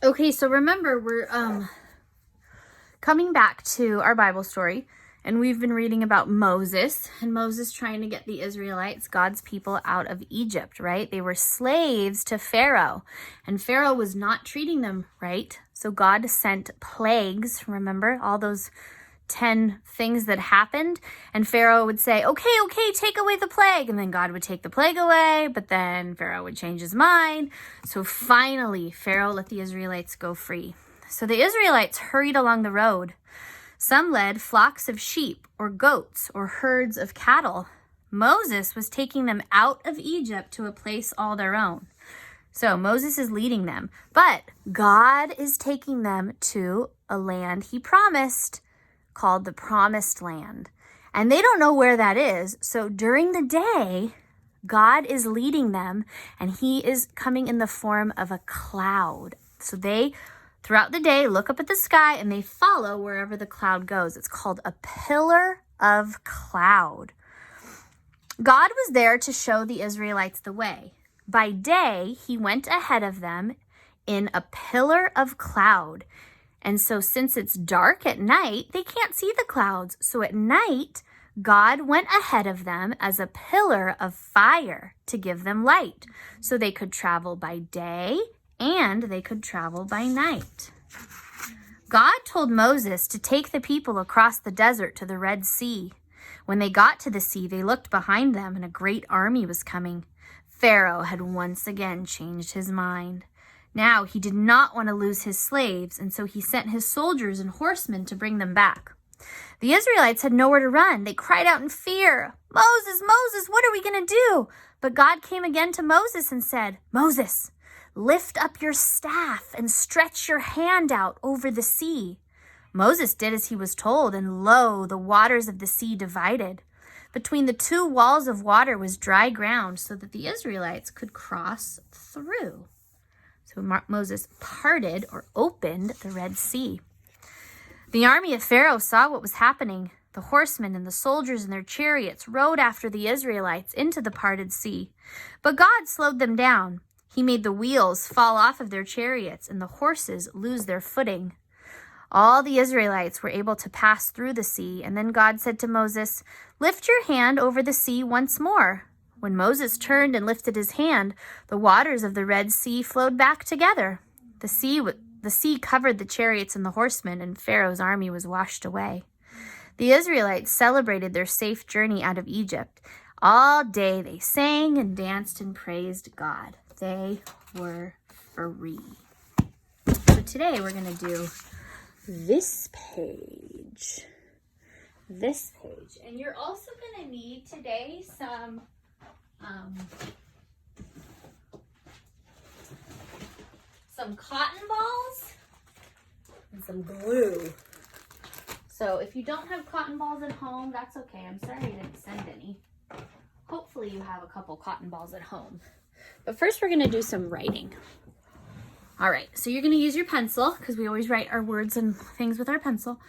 Okay, so remember, we're coming back to our Bible story, and we've been reading about Moses, and Moses trying to get the Israelites, God's people, out of Egypt, right? They were slaves to Pharaoh, and Pharaoh was not treating them right. So God sent plagues, remember, all those 10 things that happened, and Pharaoh would say, okay, take away the plague, and then God would take the plague away, but then Pharaoh would change his mind. So finally, Pharaoh let the Israelites go free. So the Israelites hurried along the road. Some led flocks of sheep or goats or herds of cattle. Moses was taking them out of Egypt to a place all their own. So Moses is leading them, but God is taking them to a land he promised, called the Promised Land. And they don't know where that is. So during the day, God is leading them, and he is coming in the form of a cloud. So they, throughout the day, look up at the sky and they follow wherever the cloud goes. It's called a pillar of cloud. God was there to show the Israelites the way. By day, he went ahead of them in a pillar of cloud. And so since it's dark at night, they can't see the clouds. So at night, God went ahead of them as a pillar of fire to give them light. So they could travel by day and they could travel by night. God told Moses to take the people across the desert to the Red Sea. When they got to the sea, they looked behind them and a great army was coming. Pharaoh had once again changed his mind. Now he did not want to lose his slaves, and so he sent his soldiers and horsemen to bring them back. The Israelites had nowhere to run. They cried out in fear, Moses, Moses, what are we going to do? But God came again to Moses and said, Moses, lift up your staff and stretch your hand out over the sea. Moses did as he was told, and lo, the waters of the sea divided. Between the two walls of water was dry ground so that the Israelites could cross through. So Moses parted or opened the Red Sea. The army of Pharaoh saw what was happening. The horsemen and the soldiers in their chariots rode after the Israelites into the parted sea. But God slowed them down. He made the wheels fall off of their chariots and the horses lose their footing. All the Israelites were able to pass through the sea, and then God said to Moses, lift your hand over the sea once more. When Moses turned and lifted his hand, the waters of the Red Sea flowed back together. The sea covered the chariots and the horsemen, and Pharaoh's army was washed away. The Israelites celebrated their safe journey out of Egypt. All day they sang and danced and praised God. They were free. So today we're going to do this page. And you're also going to need today some cotton balls and some glue. So if you don't have cotton balls at home, that's okay. I'm sorry I didn't send any. Hopefully you have a couple cotton balls at home. But first we're going to do some writing. All right, so you're going to use your pencil because we always write our words and things with our pencil.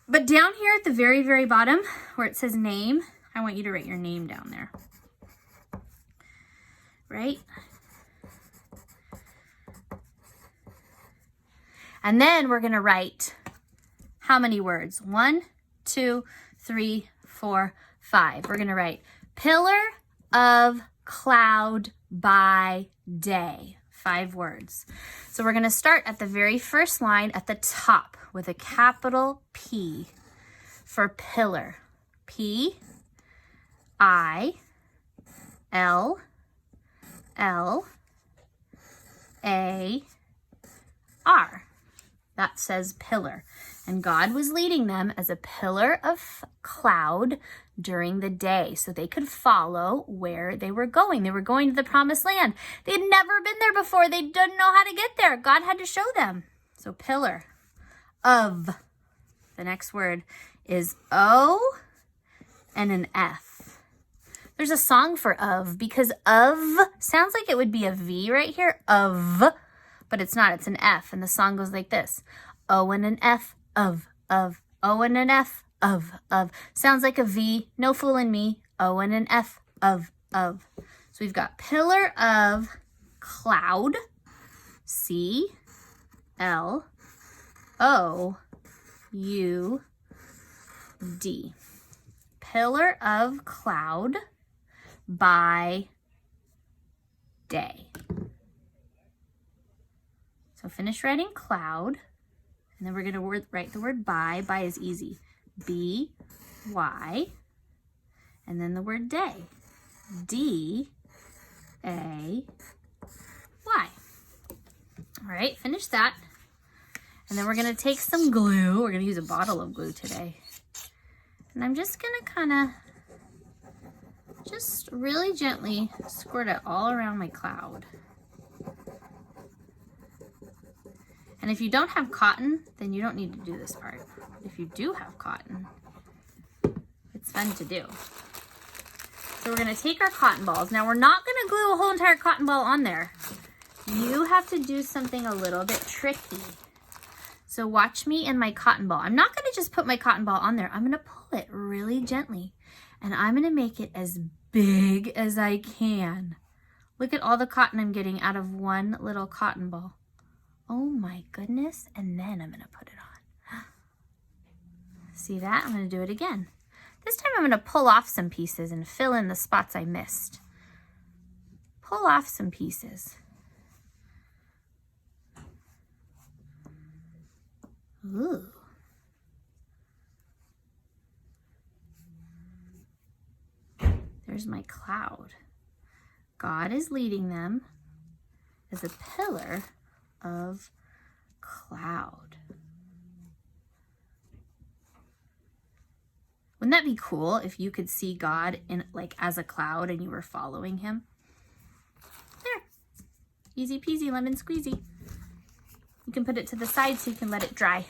But down here at the very, very bottom where it says name, I want you to write your name down there. Right? And then we're going to write how many words? 1, 2, 3, 4, 5. We're going to write pillar of cloud by day. 5 words. So we're going to start at the very first line at the top with a capital P for pillar. P, I, L, L, A, R. That says pillar. And God was leading them as a pillar of cloud during the day so they could follow where they were going. They were going to the Promised Land. They had never been there before. They didn't know how to get there. God had to show them. So pillar of. The next word is O and an F. There's a song for of because of sounds like it would be a V right here. Of. But it's not. It's an F. And the song goes like this. O and an F of. O and an F of. Sounds like a V. No fooling me. O and an F of. So we've got pillar of cloud. C. Pillar of cloud by day. So finish writing cloud, and then we're going to write the word by. By is easy. B-Y, and then the word day. D-A-Y. All right, finish that. And then we're going to take some glue. We're going to use a bottle of glue today. And I'm just going to kind of just really gently squirt it all around my cloud. And if you don't have cotton, then you don't need to do this part. If you do have cotton, it's fun to do. So we're going to take our cotton balls. Now we're not going to glue a whole entire cotton ball on there. You have to do something a little bit tricky. So watch me and my cotton ball. I'm not going to just put my cotton ball on there. I'm going to pull it really gently. And I'm going to make it as big as I can. Look at all the cotton I'm getting out of one little cotton ball. Oh my goodness. And then I'm going to put it on. See that? I'm going to do it again. This time I'm going to pull off some pieces and fill in the spots I missed. Pull off some pieces. Ooh. There's my cloud. God is leading them as a pillar of cloud. Wouldn't that be cool if you could see God in like as a cloud and you were following him? There. Easy peasy lemon squeezy. You can put it to the side so you can let it dry.